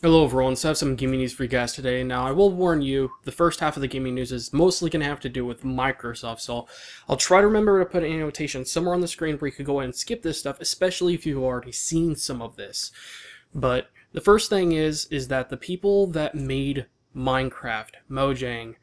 Hello everyone, so I have some gaming news for you guys today. Now I will warn you, the first half of the gaming news is mostly going to have to do with Microsoft, so I'll try to remember to put an annotation somewhere on the screen where you could go ahead and skip this stuff, especially if you've already seen some of this. But the first thing is that the people that made Minecraft, Mojang,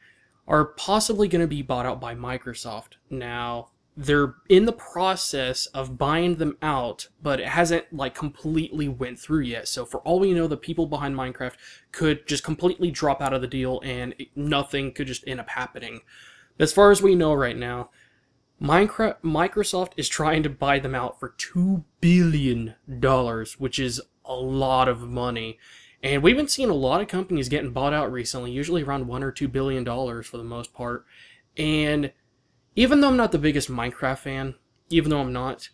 are possibly going to be bought out by Microsoft. Now, they're in the process of buying them out, but it hasn't like completely went through yet. So for all we know, the people behind Minecraft could just completely drop out of the deal and nothing could just end up happening. As far as we know right now, Microsoft is trying to buy them out for $2 billion, which is a lot of money. And we've been seeing a lot of companies getting bought out recently, usually around $1 or $2 billion for the most part. And even though I'm not the biggest Minecraft fan, even though I'm not,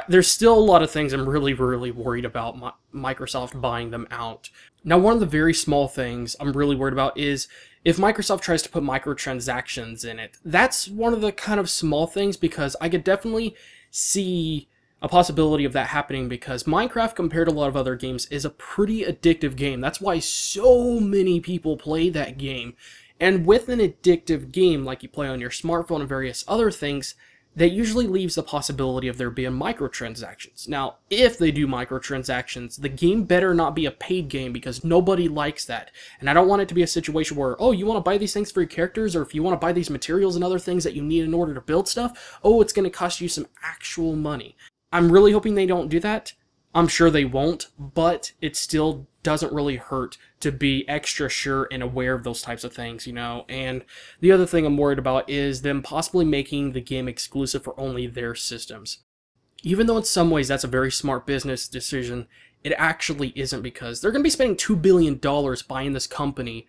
there's still a lot of things I'm really worried about Microsoft buying them out. Now, one of the very small things I'm really worried about is if Microsoft tries to put microtransactions in it. That's one of the kind of small things, because I could definitely see a possibility of that happening, because Minecraft, compared to a lot of other games, is a pretty addictive game. That's why so many people play that game. And with an addictive game, like you play on your smartphone and various other things, that usually leaves the possibility of there being microtransactions. Now, if they do microtransactions, the game better not be a paid game, because nobody likes that. And I don't want it to be a situation where, oh, you want to buy these things for your characters, or if you want to buy these materials and other things that you need in order to build stuff, oh, it's going to cost you some actual money. I'm really hoping they don't do that. I'm sure they won't, but it still doesn't really hurt to be extra sure and aware of those types of things, you know. And the other thing I'm worried about is them possibly making the game exclusive for only their systems. Even though in some ways that's a very smart business decision, it actually isn't, because they're going to be spending $2 billion buying this company.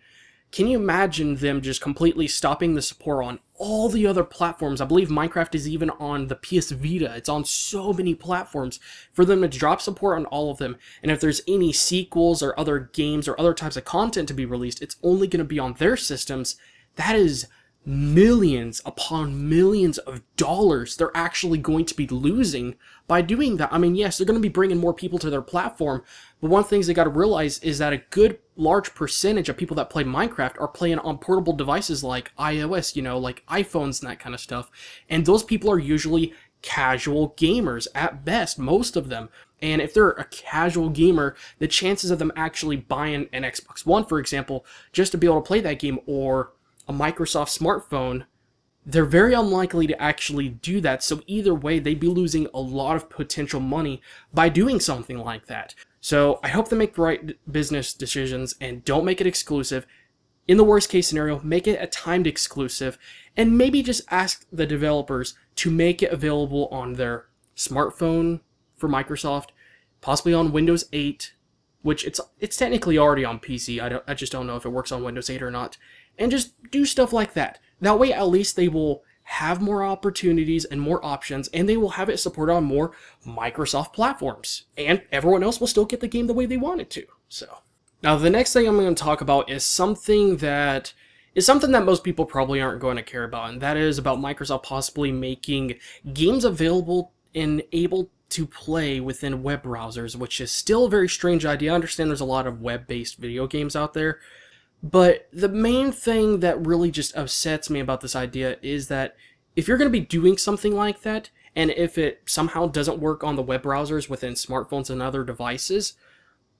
Can you imagine them just completely stopping the support on all the other platforms? I believe Minecraft is even on the PS Vita. It's on so many platforms. For them to drop support on all of them, and if there's any sequels or other games or other types of content to be released, it's only going to be on their systems. That is millions upon millions of dollars they're actually going to be losing by doing that. I mean, yes, they're going to be bringing more people to their platform, but one of the things they got to realize is that a good large percentage of people that play Minecraft are playing on portable devices like iOS, you know, like iPhones and that kind of stuff. And those people are usually casual gamers at best, most of them. And if they're a casual gamer, the chances of them actually buying an Xbox One, for example, just to be able to play that game, or a Microsoft smartphone, they're very unlikely to actually do that. So either way, they'd be losing a lot of potential money by doing something like that. So I hope they make the right business decisions and don't make it exclusive. In the worst case scenario, make it a timed exclusive, and maybe just ask the developers to make it available on their smartphone for Microsoft, possibly on Windows 8, which it's technically already on PC. I just don't know if it works on Windows 8 or not. And just do stuff like that. That way, at least they will have more opportunities and more options, and they will have it supported on more Microsoft platforms. And everyone else will still get the game the way they want it to. So, now the next thing I'm going to talk about is something that most people probably aren't going to care about, and that is about Microsoft possibly making games available and able to play within web browsers, which is still a very strange idea. I understand there's a lot of web-based video games out there, but the main thing that really just upsets me about this idea is that if you're going to be doing something like that, and if it somehow doesn't work on the web browsers within smartphones and other devices,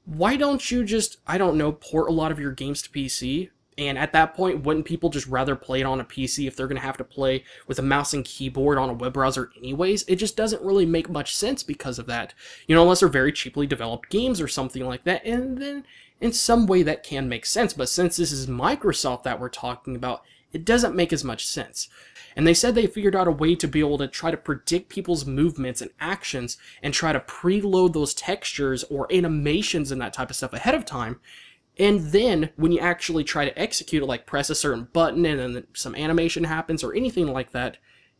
why don't you just, I don't know, port a lot of your games to PC? And at that point, wouldn't people just rather play it on a PC if they're going to have to play with a mouse and keyboard on a web browser anyways? It just doesn't really make much sense because of that. You know, unless they're very cheaply developed games or something like that, and then in some way that can make sense. But since this is Microsoft that we're talking about, it doesn't make as much sense. And they said they figured out a way to be able to try to predict people's movements and actions and try to preload those textures or animations and that type of stuff ahead of time. And then when you actually try to execute it, like press a certain button and then some animation happens or anything like that,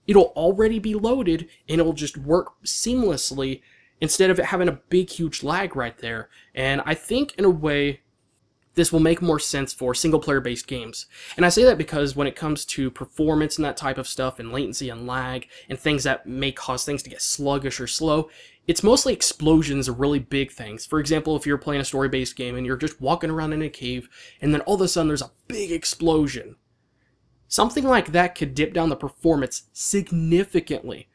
it'll already be loaded and it'll just work seamlessly instead of it having a big huge lag right there. And I think in a way this will make more sense for single-player based games. And I say that because when it comes to performance and that type of stuff, and latency and lag, and things that may cause things to get sluggish or slow, it's mostly explosions are really big things. For example, if you're playing a story-based game and you're just walking around in a cave, and then all of a sudden there's a big explosion. Something like that could dip down the performance significantly.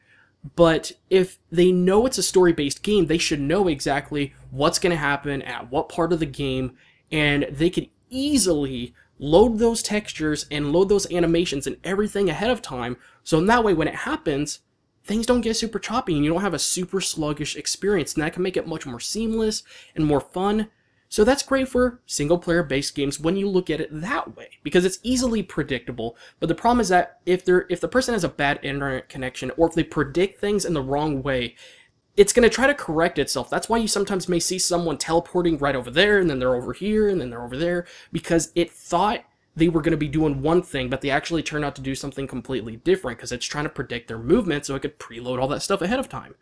But if they know it's a story-based game, they should know exactly what's going to happen at what part of the game, and they could easily load those textures and load those animations and everything ahead of time, so in that way when it happens, things don't get super choppy and you don't have a super sluggish experience, and that can make it much more seamless and more fun. So that's great for single-player based games when you look at it that way, because it's easily predictable. But the problem is that if the person has a bad internet connection, or if they predict things in the wrong way, it's going to try to correct itself. That's why you sometimes may see someone teleporting right over there, and then they're over here, and then they're over there, because it thought they were going to be doing one thing, but they actually turned out to do something completely different, because it's trying to predict their movement so it could preload all that stuff ahead of time.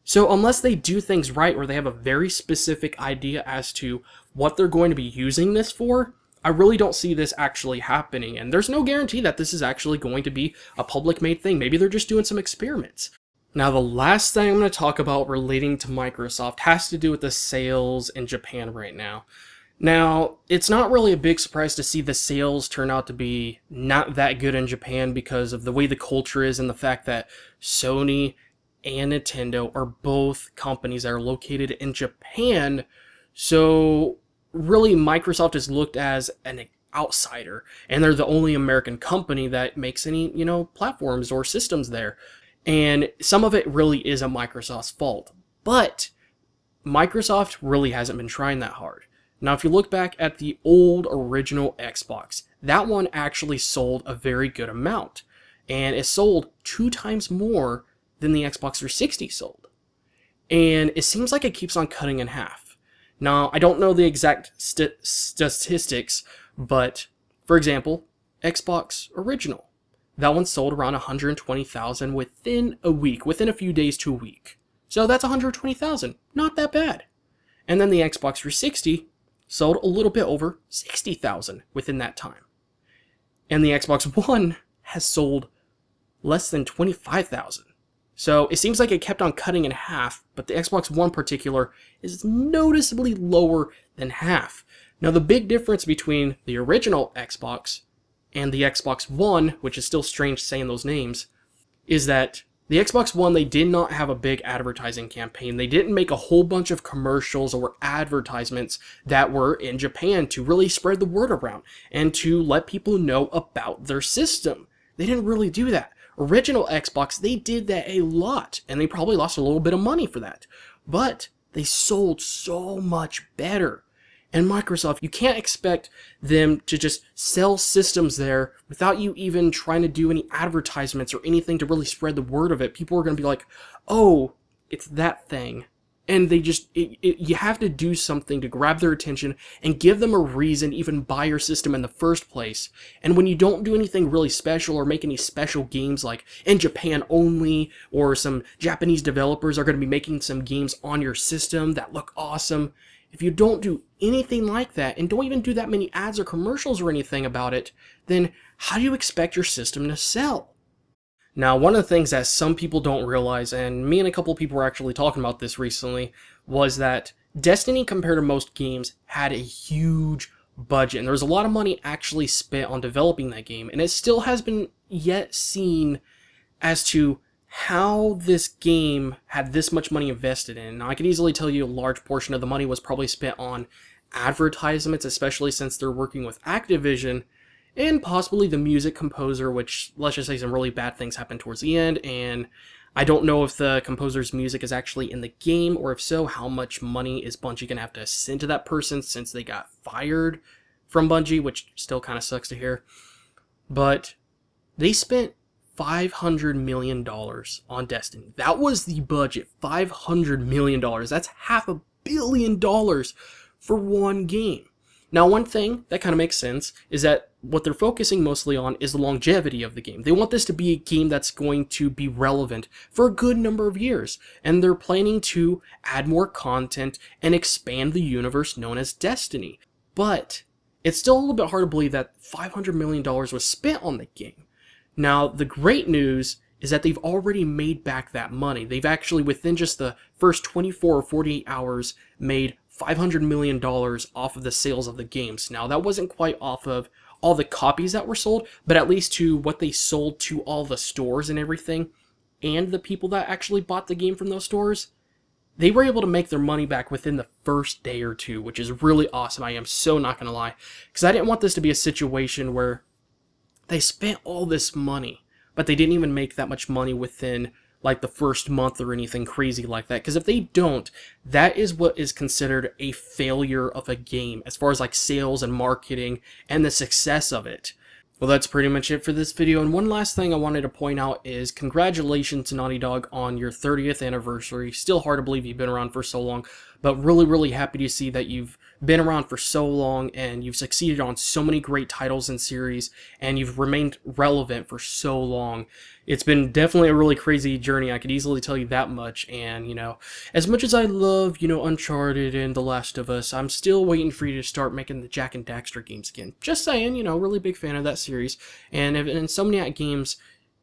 So unless they do things right, or they have a very specific idea as to what they're going to be using this for, I really don't see this actually happening. And there's no guarantee that this is actually going to be a public-made thing. Maybe they're just doing some experiments. Now, the last thing I'm going to talk about relating to Microsoft has to do with the sales in Japan right now. Now, it's not really a big surprise to see the sales turn out to be not that good in Japan because of the way the culture is and the fact that Sony and Nintendo are both companies that are located in Japan. So really, Microsoft is looked as an outsider, and they're the only American company that makes any, platforms or systems there. And some of it really isn't Microsoft's fault, but Microsoft really hasn't been trying that hard. Now, if you look back at the old original Xbox, that one actually sold a very good amount, and it sold 2 times more than the Xbox 360 sold. And it seems like it keeps on cutting in half. Now, I don't know the exact statistics, but for example, Xbox Original, that one sold around 120,000 within a week, within a few days to a week. So that's 120,000, not that bad. And then the Xbox 360 sold a little bit over 60,000 within that time. And the Xbox One has sold less than 25,000. So it seems like it kept on cutting in half, but the Xbox One in particular is noticeably lower than half. Now, the big difference between the original Xbox and the Xbox One, which is still strange saying those names, is that the Xbox One, they did not have a big advertising campaign. They didn't make a whole bunch of commercials or advertisements that were in Japan to really spread the word around and to let people know about their system. They didn't really do that. Original Xbox, they did that a lot, and they probably lost a little bit of money for that. But they sold so much better. And Microsoft, you can't expect them to just sell systems there without you even trying to do any advertisements or anything to really spread the word of it. People are going to be like, oh, it's that thing. And they just, you have to do something to grab their attention and give them a reason to even buy your system in the first place. And when you don't do anything really special or make any special games like in Japan only, or some Japanese developers are going to be making some games on your system that look awesome, if you don't do anything like that and don't even do that many ads or commercials or anything about it, then how do you expect your system to sell? Now, one of the things that some people don't realize, and me and a couple people were actually talking about this recently, was that Destiny, compared to most games, had a huge budget. And there was a lot of money actually spent on developing that game. And it still has been yet seen as to how this game had this much money invested in. Now, I could easily tell you a large portion of the money was probably spent on advertisements, especially since they're working with Activision, and possibly the music composer, which, let's just say, some really bad things happened towards the end, and I don't know if the composer's music is actually in the game, or if so, how much money is Bungie going to have to send to that person since they got fired from Bungie, which still kind of sucks to hear. But they spent $500 million on Destiny. That was the budget, $500 million. That's $500 million for one game. Now, one thing that kind of makes sense is that what they're focusing mostly on is the longevity of the game. They want this to be a game that's going to be relevant for a good number of years, and they're planning to add more content and expand the universe known as Destiny. But it's still a little bit hard to believe that $500 million was spent on the game. Now, the great news is that they've already made back that money. They've actually, within just the first 24 or 48 hours, made $500 million off of the sales of the games. Now, that wasn't quite off of all the copies that were sold, but at least to what they sold to all the stores and everything, and the people that actually bought the game from those stores. They were able to make their money back within the first day or two, which is really awesome. I am so not going to lie, because I didn't want this to be a situation where they spent all this money, but they didn't even make that much money within like the first month or anything crazy like that. Because if they don't, that is what is considered a failure of a game as far as like sales and marketing and the success of it. Well, that's pretty much it for this video, and one last thing I wanted to point out is congratulations to Naughty Dog on your 30th anniversary. Still hard to believe you've been around for so long, but really happy to see that you've been around for so long and you've succeeded on so many great titles and series, and you've remained relevant for so long. It's been definitely a really crazy journey, I could easily tell you that much, and, you know, as much as I love, you know, Uncharted and The Last of Us, I'm still waiting for you to start making the Jak and Daxter games again. Just saying, you know, really big fan of that series, and if Insomniac Games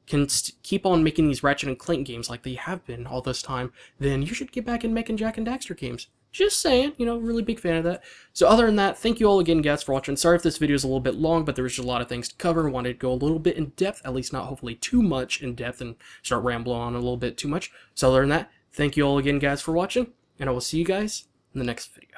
can keep on making these Ratchet and Clank games like they have been all this time, then you should get back and making Jak and Daxter games. Just saying, you know, really big fan of that. So other than that, thank you all again, guys, for watching. Sorry if this video is a little bit long, but there was just a lot of things to cover and wanted to go a little bit in depth, at least not hopefully too much in depth and start rambling on a little bit too much. So other than that, thank you all again, guys, for watching, and I will see you guys in the next video.